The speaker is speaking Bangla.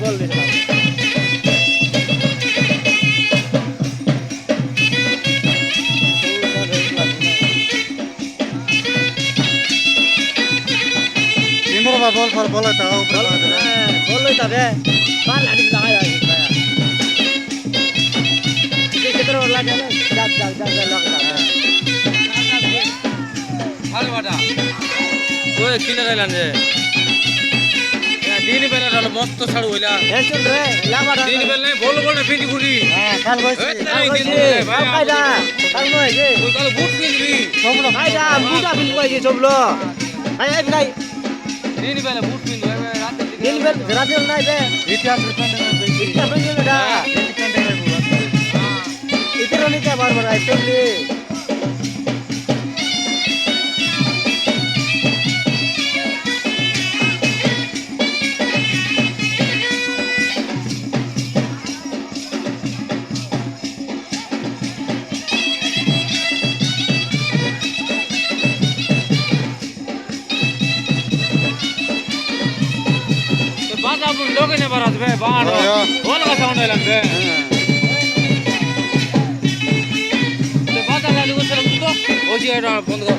বল দিলাম इंद्र बा बॉल पर बोला था ऊपर বল লই তবে বাল লাড়ি লাগাই রাখি ভাইয়া কিতর লাগে না যা লাগা ভালো বাটা ওই কিনে গেলেন যে দিন বেলা ডাল মস্ত ছাড়ু হইলা এ চল রে লামাড়া দিন বেলা নাই বল বল ফিটি ফুটি হ্যাঁ কাল কইছি এই দিন ভাই কাইদা কাল নয় যে ওই কাল বুট কিনবি সবলো কাইদা বুটা বিন কইছি সবলো আই আই নাই দিন বেলা বুট কিনবি রাতে দিন বেল রাতে নাই বে इतिहास रिकॉर्ड में देखिए ইটা বইল না रिकॉर्ड में बोला ইতর নিতে বারবার আই চললি বাদ আপন লোকে নে বারাত বে বাড় বল কথা হইলাম বে বাদ লাগলে তো ওই যে এটা বন্ধ কর